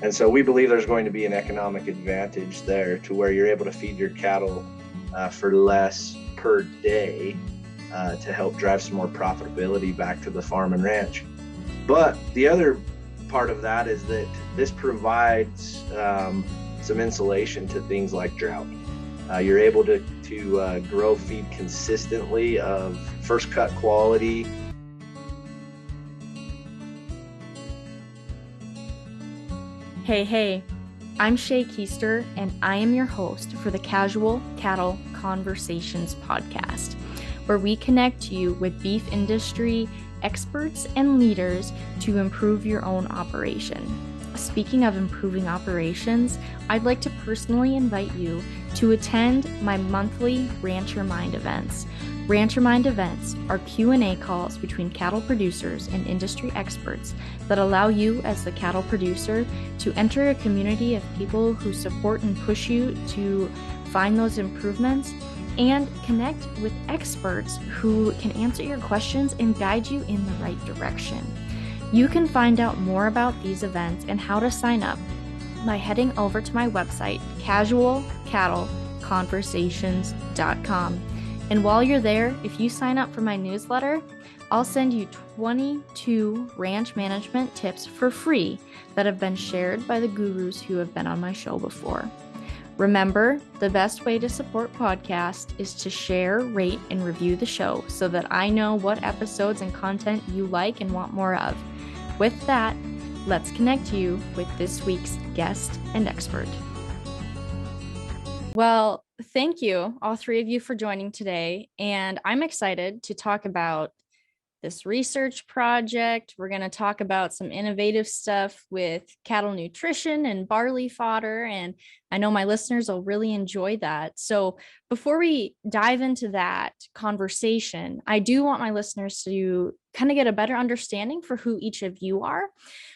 And so we believe there's going to be an economic advantage there to where you're able to feed your cattle for less per day to help drive some more profitability back to the farm and ranch. But the other part of that is that this provides some insulation to things like drought. You're able to grow feed consistently of first cut quality. Hey, I'm Shay Keister, and I am your host for the Casual Cattle Conversations podcast, where we connect you with beef industry experts and leaders to improve your own operation. Speaking of improving operations, I'd like to personally invite you to attend my monthly Rancher Mind events. Rancher Mind events are Q&A calls between cattle producers and industry experts that allow you as the cattle producer to enter a community of people who support and push you to find those improvements and connect with experts who can answer your questions and guide you in the right direction. You can find out more about these events and how to sign up by heading over to my website, casualcattleconversations.com. And while you're there, if you sign up for my newsletter, I'll send you 22 ranch management tips for free that have been shared by the gurus who have been on my show before. Remember, the best way to support podcasts is to share, rate, and review the show so that I know what episodes and content you like and want more of. With that, let's connect you with this week's guest and expert. Well, thank you, all three of you, for joining today. And I'm excited to talk about this research project. We're going to talk about some innovative stuff with cattle nutrition and barley fodder. And I know my listeners will really enjoy that. So before we dive into that conversation, I do want my listeners to kind of get a better understanding for who each of you are.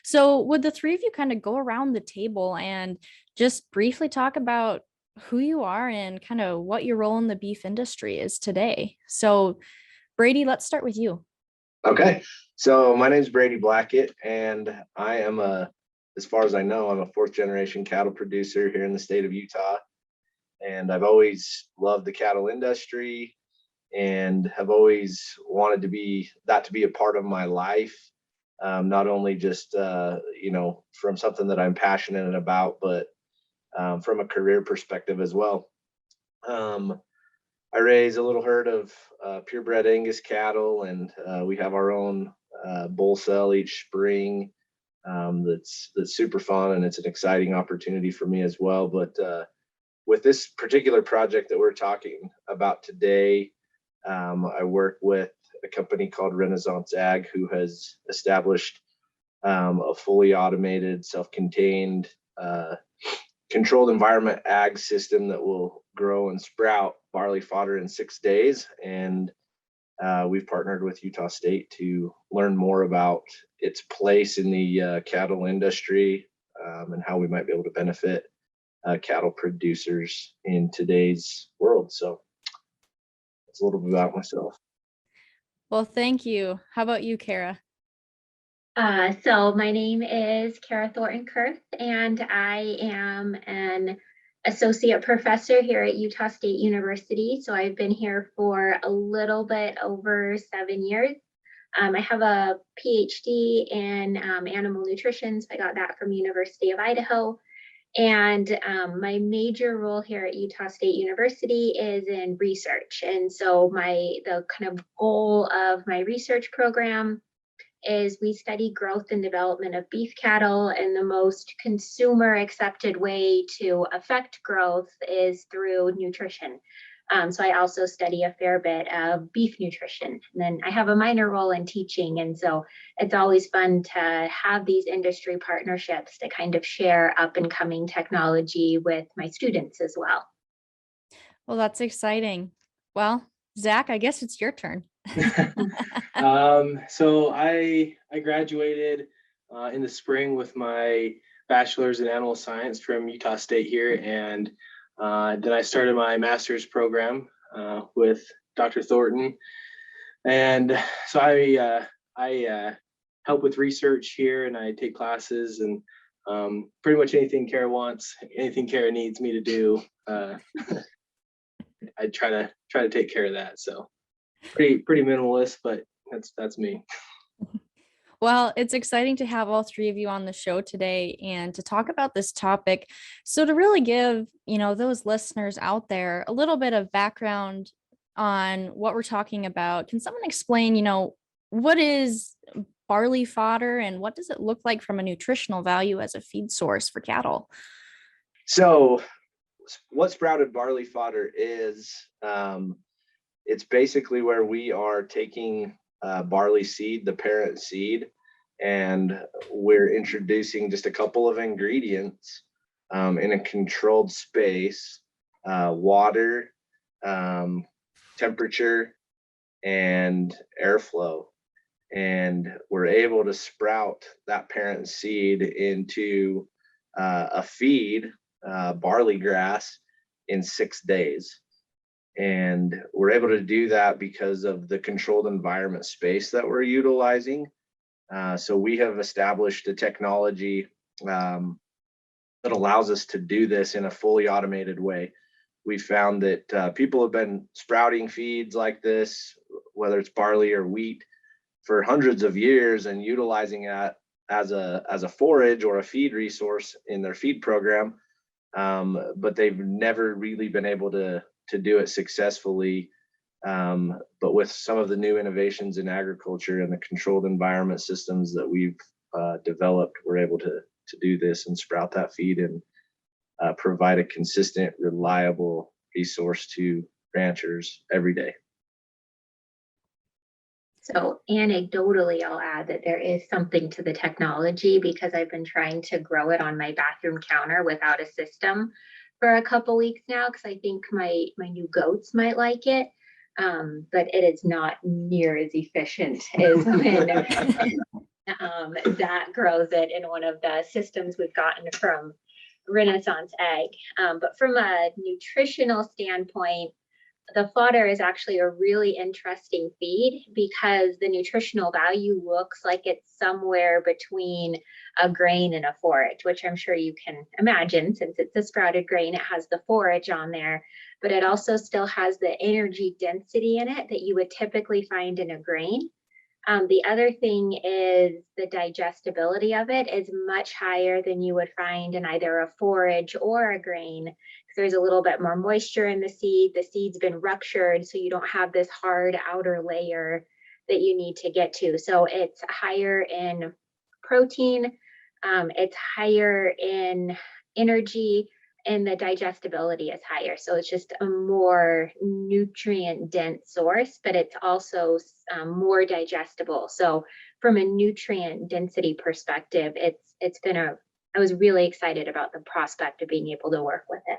So would the three of you kind of go around the table and just briefly talk about who you are and kind of what your role in the beef industry is today? So Brady, let's start with you. Okay, so my name is Brady Blackett, and I am as far as I know, I'm a fourth generation cattle producer here in the state of Utah. And I've always loved the cattle industry and have always wanted to be a part of my life. Not only just, from something that I'm passionate about, but from a career perspective as well. I raise a little herd of purebred Angus cattle, and we have our own bull sell each spring. That's super fun, and it's an exciting opportunity for me as well. But with this particular project that we're talking about today, I work with a company called Renaissance Ag, who has established a fully automated, self-contained, controlled environment ag system that will grow and sprout barley fodder in 6 days. And we've partnered with Utah State to learn more about its place in the cattle industry and how we might be able to benefit cattle producers in today's world. So that's a little bit about myself. Well, thank you. How about you, Kara? So my name is Kara Thornton-Kurth, and I am an associate professor here at Utah State University. So I've been here for a little bit over 7 years. I have a PhD in animal nutrition, so I got that from University of Idaho. And my major role here at Utah State University is in research. And so the kind of goal of my research program is we study growth and development of beef cattle, and the most consumer accepted way to affect growth is through nutrition. So I also study a fair bit of beef nutrition. And then I have a minor role in teaching. And so it's always fun to have these industry partnerships to kind of share up and coming technology with my students as well. Well, that's exciting. Well, Zach, I guess it's your turn. So I graduated in the spring with my bachelor's in animal science from Utah State here, and then I started my master's program with Dr. Thornton, and so I help with research here, and I take classes, and pretty much anything Kara wants, anything Kara needs me to do, I try to take care of that. So pretty minimalist, but that's me. Well, it's exciting to have all three of you on the show today and to talk about this topic. So to really give, those listeners out there a little bit of background on what we're talking about, can someone explain, what is barley fodder and what does it look like from a nutritional value as a feed source for cattle? So what sprouted barley fodder is, it's basically where we are taking barley seed, the parent seed, and we're introducing just a couple of ingredients in a controlled space, water, temperature, and airflow. And we're able to sprout that parent seed into a feed, barley grass, in 6 days. And we're able to do that because of the controlled environment space that we're utilizing. So we have established a technology that allows us to do this in a fully automated way. We found that people have been sprouting feeds like this, whether it's barley or wheat, for hundreds of years and utilizing that as a forage or a feed resource in their feed program. But they've never really been able to do it successfully. But with some of the new innovations in agriculture and the controlled environment systems that we've developed, we're able to do this and sprout that feed and provide a consistent, reliable resource to ranchers every day. So anecdotally, I'll add that there is something to the technology because I've been trying to grow it on my bathroom counter without a system for a couple weeks now because I think my new goats might like it. But it is not near as efficient as when that grows it in one of the systems we've gotten from Renaissance Egg. But from a nutritional standpoint, the fodder is actually a really interesting feed because the nutritional value looks like it's somewhere between a grain and a forage, which I'm sure you can imagine since it's a sprouted grain, it has the forage on there, but it also still has the energy density in it that you would typically find in a grain. The other thing is the digestibility of it is much higher than you would find in either a forage or a grain. Because there's a little bit more moisture in the seed. The seed's been ruptured, so you don't have this hard outer layer that you need to get to. So it's higher in protein, it's higher in energy, and the digestibility is higher. So it's just a more nutrient dense source, but it's also more digestible. So from a nutrient density perspective, I was really excited about the prospect of being able to work with it.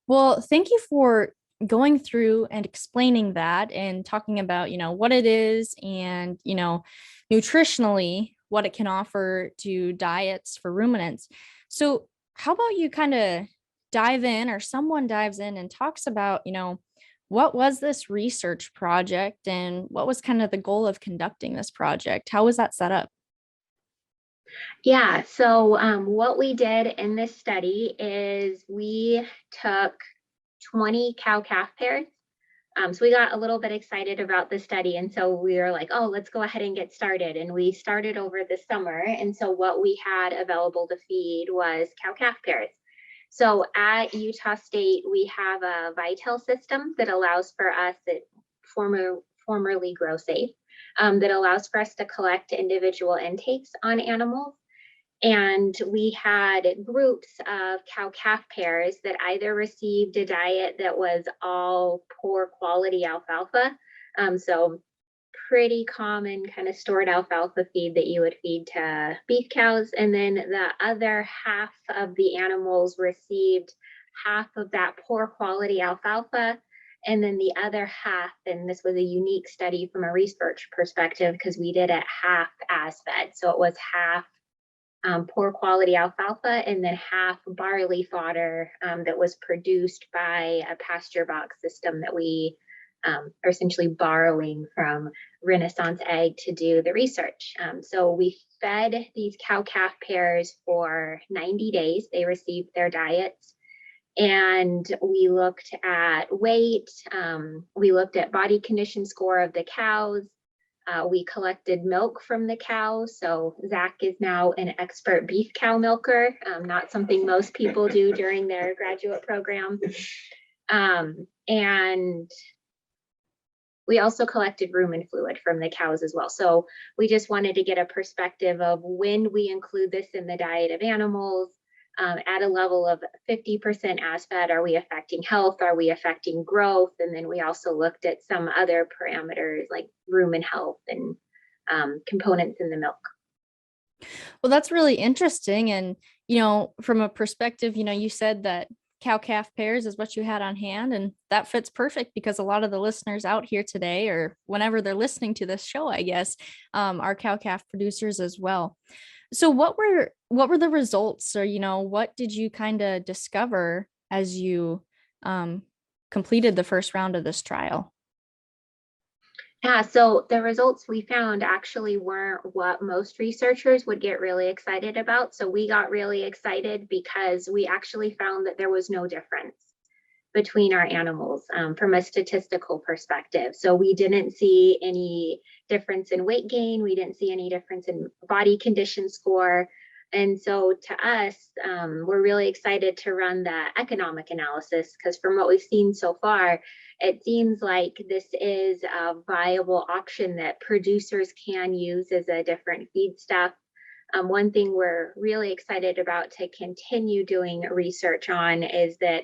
Well, thank you for going through and explaining that and talking about, what it is and, nutritionally, what it can offer to diets for ruminants. So how about you kind of dive in, or someone dives in and talks about, what was this research project and what was kind of the goal of conducting this project? How was that set up? Yeah, so what we did in this study is we took 20 cow-calf pairs. So we got a little bit excited about the study. And so we were like, oh, let's go ahead and get started. And we started over the summer. And so what we had available to feed was cow-calf pairs. So at Utah State, we have a Vitel system that allows for us, that formerly Grow Safe, that allows for us to collect individual intakes on animals. And we had groups of cow-calf pairs that either received a diet that was all poor quality alfalfa. So pretty common kind of stored alfalfa feed that you would feed to beef cows. And then the other half of the animals received half of that poor quality alfalfa. And then the other half, and this was a unique study from a research perspective because we did it half as fed. So it was half poor quality alfalfa and then half barley fodder that was produced by a PastureBox system that we are essentially borrowing from Renaissance Egg to do the research. So we fed these cow-calf pairs for 90 days. They received their diets. And we looked at weight. We looked at body condition score of the cows. We collected milk from the cows. So Zach is now an expert beef cow milker, not something most people do during their graduate program. And we also collected rumen fluid from the cows as well. So we just wanted to get a perspective of when we include this in the diet of animals, at a level of 50% as fed, are we affecting health? Are we affecting growth? And then we also looked at some other parameters like rumen health and components in the milk. Well, that's really interesting. And, from a perspective, you said that cow-calf pairs is what you had on hand, and that fits perfect because a lot of the listeners out here today, or whenever they're listening to this show, I guess, are cow-calf producers as well. So what were the results, or, what did you kind of discover as you completed the first round of this trial? Yeah, so the results we found actually weren't what most researchers would get really excited about. So we got really excited because we actually found that there was no difference between our animals from a statistical perspective. So we didn't see any difference in weight gain. We didn't see any difference in body condition score. And so to us, we're really excited to run the economic analysis, because from what we've seen so far, it seems like this is a viable option that producers can use as a different feedstuff. One thing we're really excited about to continue doing research on is that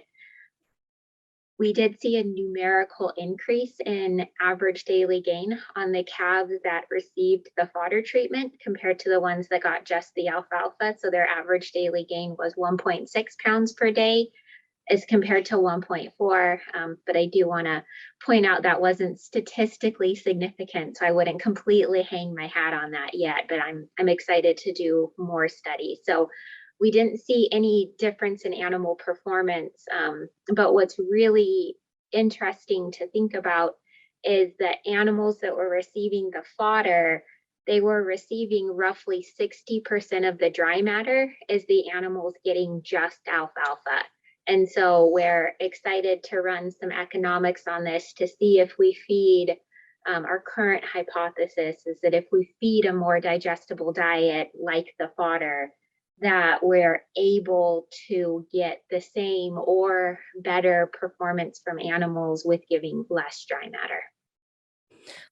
we did see a numerical increase in average daily gain on the calves that received the fodder treatment compared to the ones that got just the alfalfa. So their average daily gain was 1.6 pounds per day as compared to 1.4. But I do want to point out that wasn't statistically significant. So I wouldn't completely hang my hat on that yet, but I'm excited to do more studies. So we didn't see any difference in animal performance. But what's really interesting to think about is the animals that were receiving the fodder, they were receiving roughly 60% of the dry matter as the animals getting just alfalfa. And so we're excited to run some economics on this to see if we feed, our current hypothesis is that if we feed a more digestible diet like the fodder, that we're able to get the same or better performance from animals with giving less dry matter.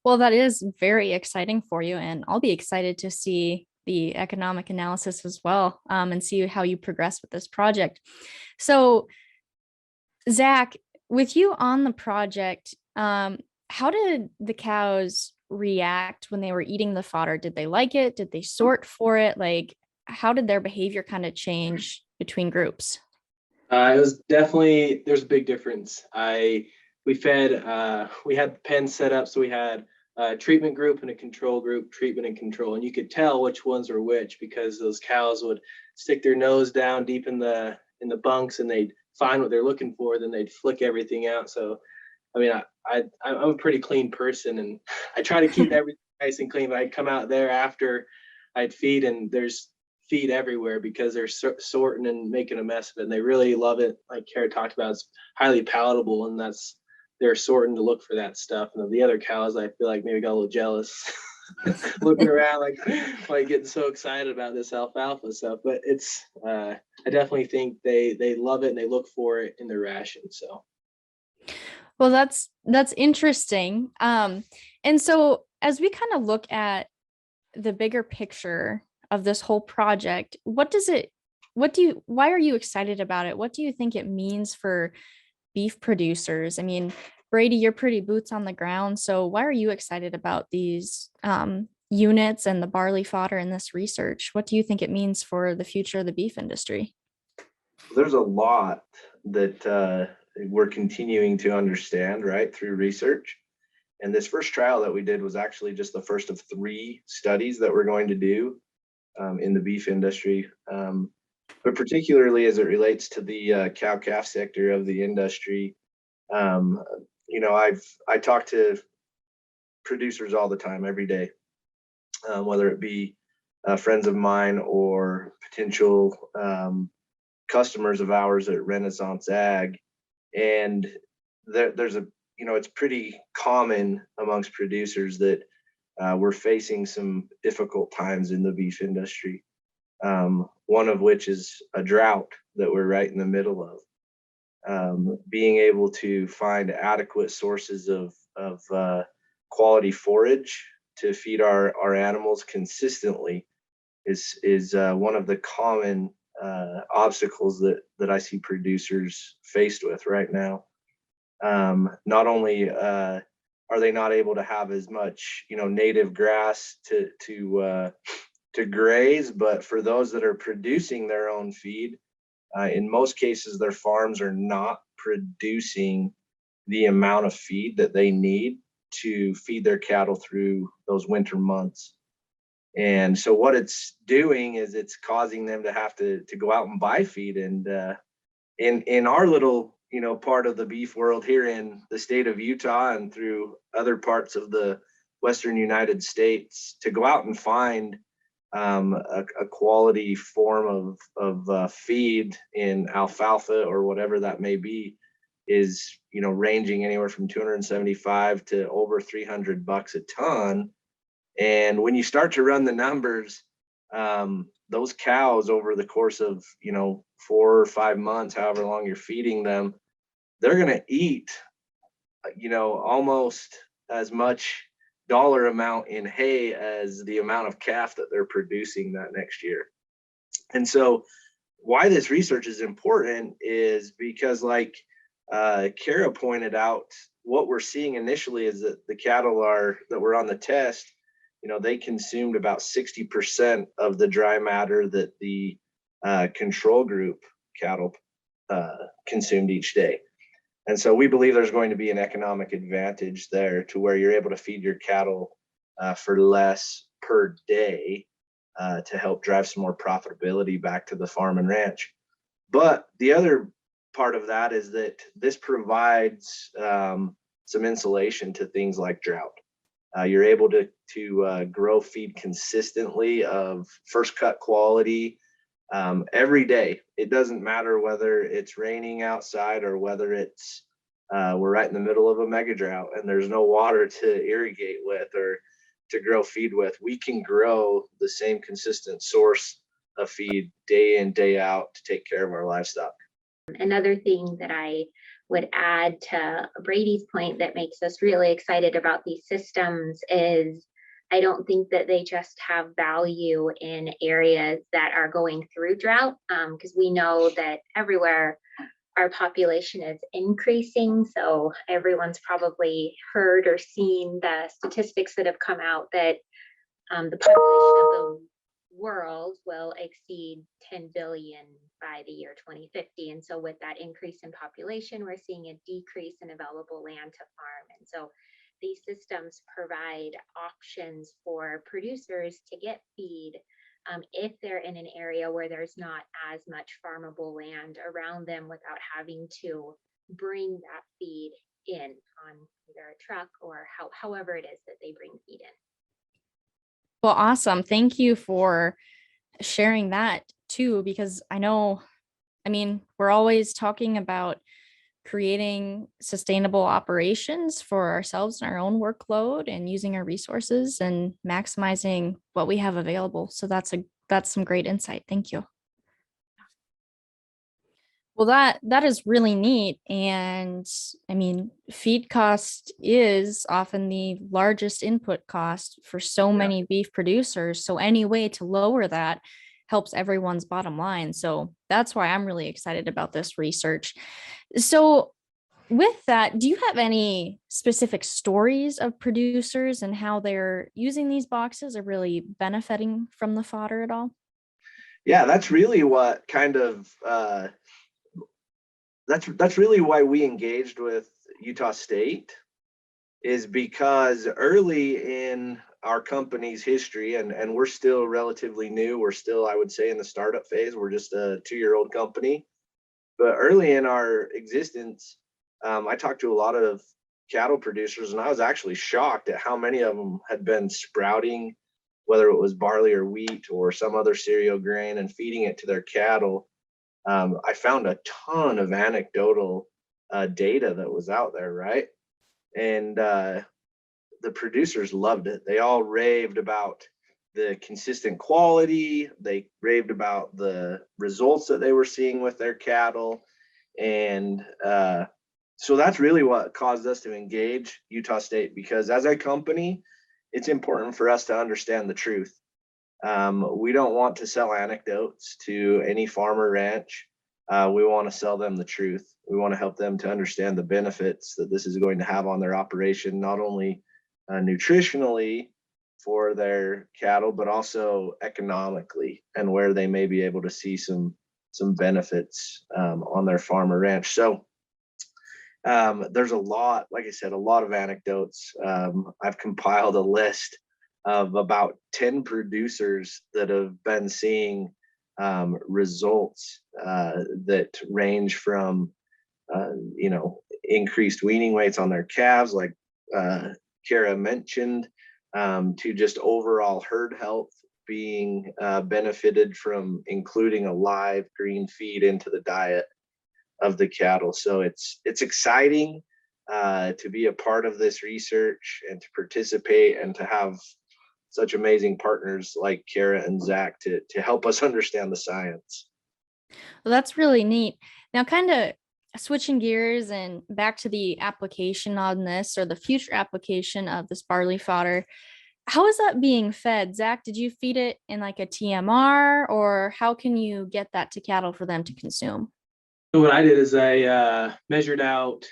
Well, that is very exciting for you, and I'll be excited to see the economic analysis as well, and see how you progress with this project. So, Zach, with you on the project, how did the cows react when they were eating the fodder? Did they like it? Did they sort for it? Like, how did their behavior kind of change between groups? It was definitely, there's a big difference. We had pens set up, so we had a treatment group and a control group, treatment and control, and you could tell which ones were which because those cows would stick their nose down deep in the bunks and they'd find what they're looking for, then they'd flick everything out. So, I mean, I'm a pretty clean person, and I try to keep everything nice and clean. But I'd come out there after I'd feed, and there's feed everywhere because they're sorting and making a mess of it. And they really love it. Like Kara talked about, it's highly palatable, and they're sorting to look for that stuff. And the other cows, I feel like maybe got a little jealous, looking around like getting so excited about this alfalfa stuff. But it's, I definitely think they love it and they look for it in their ration. So. Well, that's interesting. And so as we kind of look at the bigger picture of this whole project, why are you excited about it? What do you think it means for beef producers? I mean, Brady, you're pretty boots on the ground. So why are you excited about these units and the barley fodder in this research? What do you think it means for the future of the beef industry? There's a lot that we're continuing to understand, right, through research. And this first trial that we did was actually just the first of 3 studies that we're going to do in the beef industry. But particularly as it relates to the cow-calf sector of the industry, I talked to producers all the time, every day, whether it be friends of mine or potential customers of ours at Renaissance Ag. And there's a, it's pretty common amongst producers that we're facing some difficult times in the beef industry. One of which is a drought that we're right in the middle of. Being able to find adequate sources of quality forage to feed our animals consistently is one of the common obstacles that I see producers faced with right now. Not only are they not able to have as much native grass to graze, but for those that are producing their own feed, in most cases their farms are not producing the amount of feed that they need to feed their cattle through those winter months. And so what it's doing is it's causing them to have to go out and buy feed. And in our little part of the beef world here in the state of Utah and through other parts of the western United States, to go out and find a quality form of feed in alfalfa or whatever that may be is ranging anywhere from 275 to over $300 a ton. And when you start to run the numbers, those cows over the course of 4 or 5 months, however long you're feeding them, they're going to eat almost as much dollar amount in hay as the amount of calf that they're producing that next year. And so why this research is important is because, like Kara pointed out, what we're seeing initially is that the cattle that were on the test, they consumed about 60% of the dry matter that the control group cattle consumed each day. And so we believe there's going to be an economic advantage there to where you're able to feed your cattle for less per day to help drive some more profitability back to the farm and ranch. But the other part of that is that this provides some insulation to things like drought. You're able to grow feed consistently of first cut quality every day. It doesn't matter whether it's raining outside or whether it's we're right in the middle of a mega drought and there's no water to irrigate with or to grow feed with. We can grow the same consistent source of feed day in, day out to take care of our livestock. Another thing that I would add to Brady's point that makes us really excited about these systems is I don't think that they just have value in areas that are going through drought, because we know that everywhere our population is increasing. So everyone's probably heard or seen the statistics that have come out that the population of the world will exceed 10 billion by the year 2050. And so with that increase in population, we're seeing a decrease in available land to farm. And so these systems provide options for producers to get feed if they're in an area where there's not as much farmable land around them without having to bring that feed in on either a truck or however it is that they bring feed in. Well, awesome. Thank you for sharing that too, because we're always talking about creating sustainable operations for ourselves and our own workload and using our resources and maximizing what we have available. So that's some great insight. Thank you. Well, that is really neat. And feed cost is often the largest input cost for so many beef producers. So any way to lower that helps everyone's bottom line. So that's why I'm really excited about this research. So with that, do you have any specific stories of producers and how they're using these boxes or really benefiting from the fodder at all? Yeah, that's really what kind of that's really why we engaged with Utah State, is because early in our company's history, and we're still relatively new, we're still, I would say, in the startup phase, we're just a 2-year-old company, but early in our existence, I talked to a lot of cattle producers, and I was actually shocked at how many of them had been sprouting, whether it was barley or wheat or some other cereal grain, and feeding it to their cattle. I found a ton of anecdotal data that was out there, right? And the producers loved it. They all raved about the consistent quality. They raved about the results that they were seeing with their cattle. And so that's really what caused us to engage Utah State, because as a company, it's important for us to understand the truth. We don't want to sell anecdotes to any farmer ranch. We want to sell them the truth. We want to help them to understand the benefits that this is going to have on their operation, not only nutritionally for their cattle, but also economically, and where they may be able to see some benefits on their farm or ranch. So there's a lot, like I said, a lot of anecdotes. I've compiled a list of about 10 producers that have been seeing results that range from increased weaning weights on their calves, like Kara mentioned, to just overall herd health being benefited from including a live green feed into the diet of the cattle. So it's exciting to be a part of this research and to participate, and to have such amazing partners like Kara and Zach to help us understand the science. Well, that's really neat. Now, kind of switching gears and back to the application on this, or the future application of this barley fodder, how is that being fed? Zach, did you feed it in like a TMR, or how can you get that to cattle for them to consume? So what I did is I measured out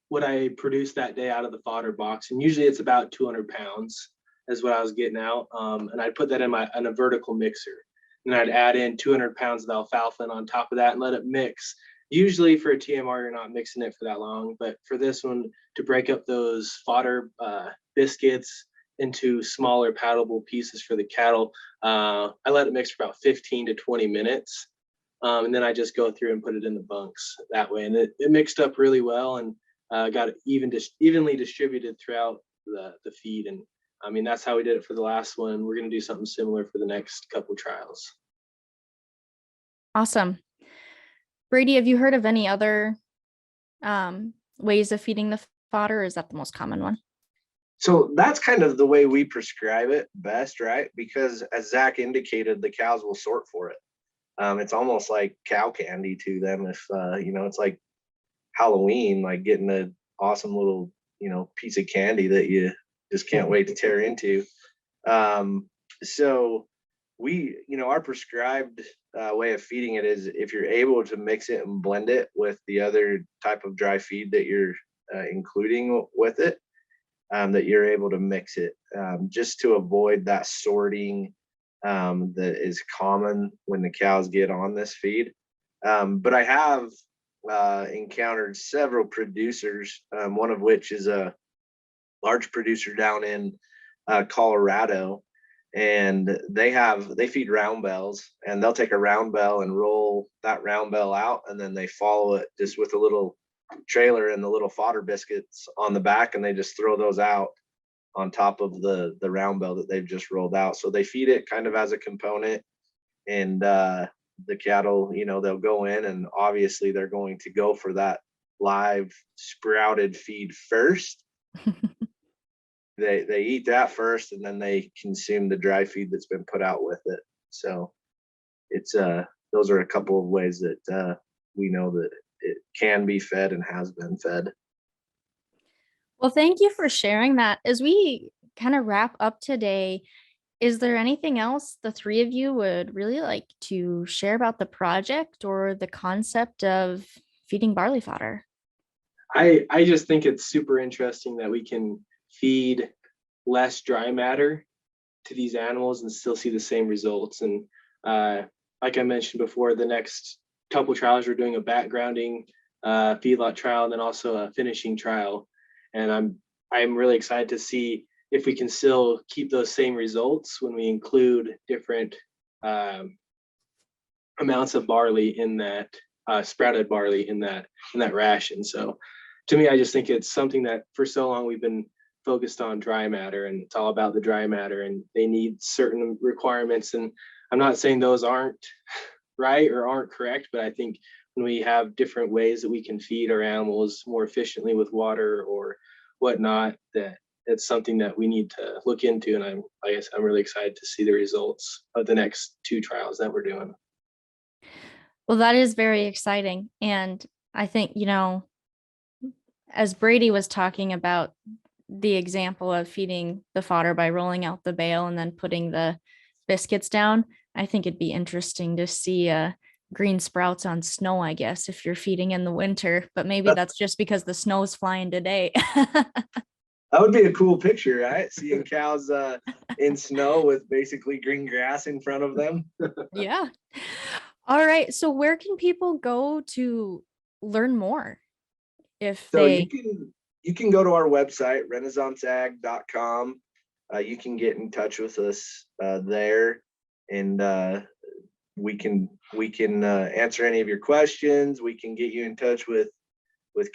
what I produced that day out of the fodder box, and usually it's about 200 pounds is what I was getting out. And I'd put that in a vertical mixer, and I'd add in 200 pounds of alfalfa on top of that and let it mix. Usually for a TMR, you're not mixing it for that long, but for this one, to break up those fodder biscuits into smaller palatable pieces for the cattle, I let it mix for about 15 to 20 minutes. And then I just go through and put it in the bunks that way. And it mixed up really well, and got it evenly distributed throughout the feed. And I mean, that's how we did it for the last one. We're going to do something similar for the next couple trials. Awesome. Brady, have you heard of any other ways of feeding the fodder, or is that the most common one? So that's kind of the way we prescribe it best, right? Because as Zach indicated, the cows will sort for it. It's almost like cow candy to them. If it's like Halloween, like getting an awesome little piece of candy that you just can't wait to tear into. So we, our prescribed way of feeding it is, if you're able to mix it and blend it with the other type of dry feed that you're including with it, that you're able to mix it, just to avoid that sorting that is common when the cows get on this feed. But I have encountered several producers, one of which is a large producer down in Colorado, and they feed round bells, and they'll take a round bell and roll that round bell out, and then they follow it just with a little trailer and the little fodder biscuits on the back, and they just throw those out on top of the round bell that they've just rolled out. So they feed it kind of as a component, and the cattle, they'll go in, and obviously they're going to go for that live sprouted feed first. They eat that first, and then they consume the dry feed that's been put out with it. So it's those are a couple of ways that we know that it can be fed and has been fed. Well, thank you for sharing that. As we kind of wrap up today, is there anything else the three of you would really like to share about the project or the concept of feeding barley fodder? I just think it's super interesting that we can feed less dry matter to these animals and still see the same results. And like I mentioned before, the next couple trials, we're doing a backgrounding feedlot trial, and then also a finishing trial. And I'm really excited to see if we can still keep those same results when we include different amounts of barley in that sprouted barley in that ration. So to me, I just think it's something that for so long we've been focused on dry matter, and it's all about the dry matter, and they need certain requirements. And I'm not saying those aren't right or aren't correct, but I think when we have different ways that we can feed our animals more efficiently with water or whatnot, that it's something that we need to look into. And I guess I'm really excited to see the results of the next 2 trials that we're doing. Well, that is very exciting. And I think, as Brady was talking about the example of feeding the fodder by rolling out the bale and then putting the biscuits down, I think it'd be interesting to see green sprouts on snow, I guess, if you're feeding in the winter. But maybe that's just because the snow's flying today. That would be a cool picture, right? Seeing cows in snow with basically green grass in front of them. Yeah. All right. So where can people go to learn more? If So they you can go to our website, renaissanceag.com. You can get in touch with us there, and we can answer any of your questions. We can get you in touch with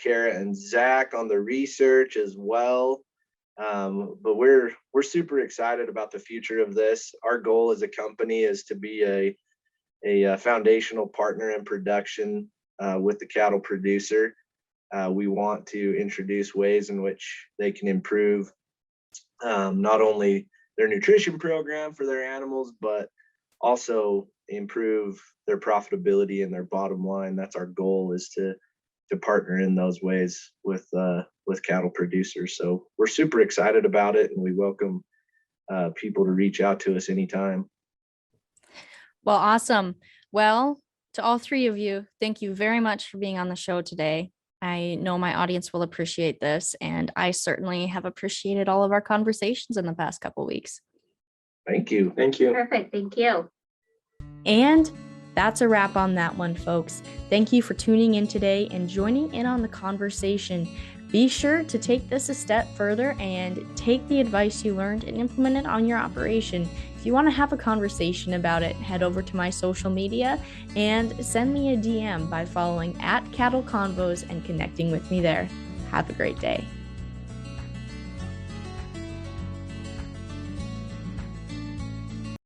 Kara and Zach on the research as well. But we're super excited about the future of this. Our goal as a company is to be a foundational partner in production with the cattle producer. We want to introduce ways in which they can improve not only their nutrition program for their animals, but also improve their profitability and their bottom line. That's our goal, is to partner in those ways with cattle producers. So we're super excited about it, and we welcome people to reach out to us anytime. Well, awesome. Well, to all 3 of you, thank you very much for being on the show today. I know my audience will appreciate this, and I certainly have appreciated all of our conversations in the past couple weeks. Thank you. Thank you. Perfect. Thank you. And that's a wrap on that one, folks. Thank you for tuning in today and joining in on the conversation. Be sure to take this a step further and take the advice you learned and implement it on your operation. If you want to have a conversation about it, head over to my social media and send me a DM by following @CattleConvos and connecting with me there. Have a great day.